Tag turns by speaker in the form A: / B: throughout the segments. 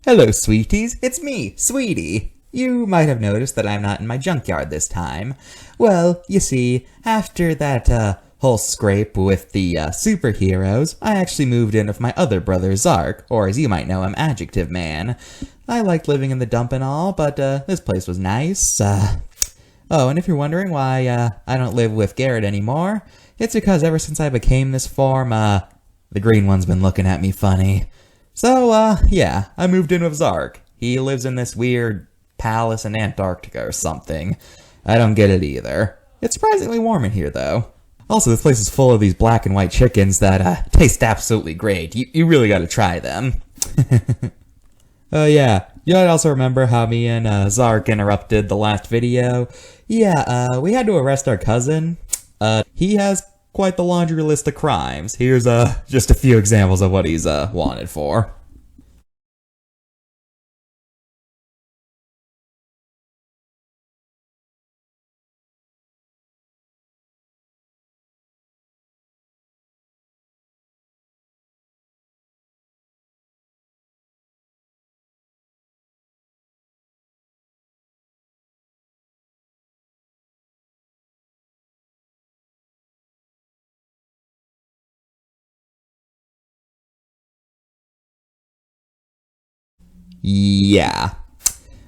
A: Hello, sweeties. It's me, Sweetie. You might have noticed that I'm not in my junkyard this time. Well, you see, after that, whole scrape with the, superheroes, I actually moved in with my other brother, Zark, or as you might know him, Adjective Man. I liked living in the dump and all, but, this place was nice. Oh, and if you're wondering why, I don't live with Garrett anymore, it's because ever since I became this form, the green one's been looking at me funny. So, yeah, I moved in with Zark. He lives in this weird palace in Antarctica or something. I don't get it either. It's surprisingly warm in here, though. Also, this place is full of these black and white chickens that, taste absolutely great. You really gotta try them. Yeah. You might also remember how me and, Zark interrupted the last video. Yeah, we had to arrest our cousin. He has quite the laundry list of crimes. Here's, just a few examples of what he's, wanted for. Yeah.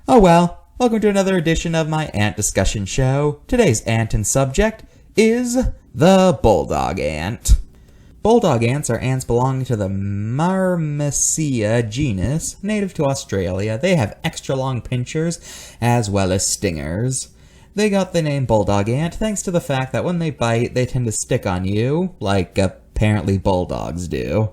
A: Oh well, welcome to another edition of my ant discussion show. Today's ant and subject is the bulldog ant. Bulldog ants are ants belonging to the Myrmecea genus, native to Australia. They have extra long pinchers as well as stingers. They got the name bulldog ant thanks to the fact that when they bite, they tend to stick on you, like apparently bulldogs do.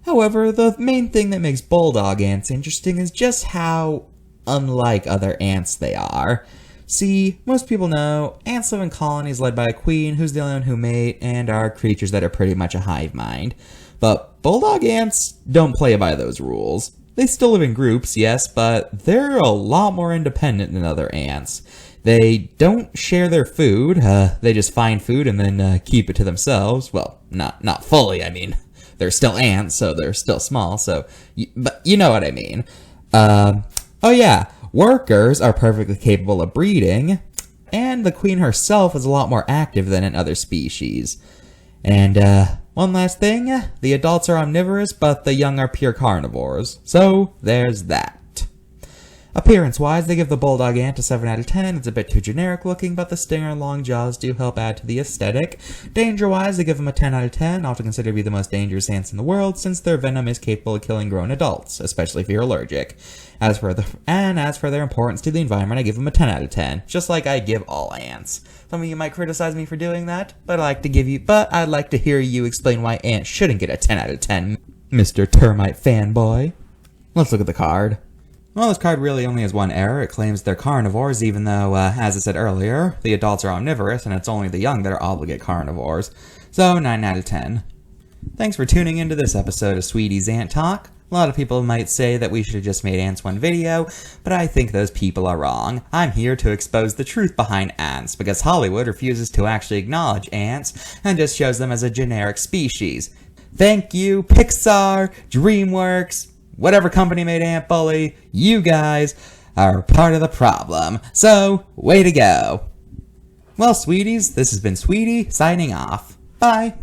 A: However, the main thing that makes bulldog ants interesting is just how unlike other ants they are. See, most people know ants live in colonies led by a queen who's the only one who mate and are creatures that are pretty much a hive mind. But bulldog ants don't play by those rules. They still live in groups, yes, but they're a lot more independent than other ants. They don't share their food, they just find food and then keep it to themselves. Well, not fully, I mean. They're still ants, so they're still small, but you know what I mean. Oh yeah, workers are perfectly capable of breeding, and the queen herself is a lot more active than in other species. And, one last thing, the adults are omnivorous, but the young are pure carnivores. So, there's that. Appearance-wise, they give the bulldog ant a 7 out of 10. It's a bit too generic looking, but the stinger and long jaws do help add to the aesthetic. Danger-wise, they give them a 10 out of 10, often considered to be the most dangerous ants in the world, since their venom is capable of killing grown adults, especially if you're allergic. As for their importance to the environment, I give them a 10 out of 10, just like I give all ants. Some of you might criticize me for doing that, but I'd like to hear you explain why ants shouldn't get a 10 out of 10, Mr. Termite fanboy. Let's look at the card. Well, this card really only has one error. It claims they're carnivores, even though, as I said earlier, the adults are omnivorous, and it's only the young that are obligate carnivores. So, 9 out of 10. Thanks for tuning into this episode of Sweetie's Ant Talk. A lot of people might say that we should have just made ants one video, but I think those people are wrong. I'm here to expose the truth behind ants, because Hollywood refuses to actually acknowledge ants, and just shows them as a generic species. Thank you, Pixar, DreamWorks, whatever company made Ant Bully, you guys are part of the problem. So, way to go. Well, sweeties, this has been Sweetie, signing off. Bye.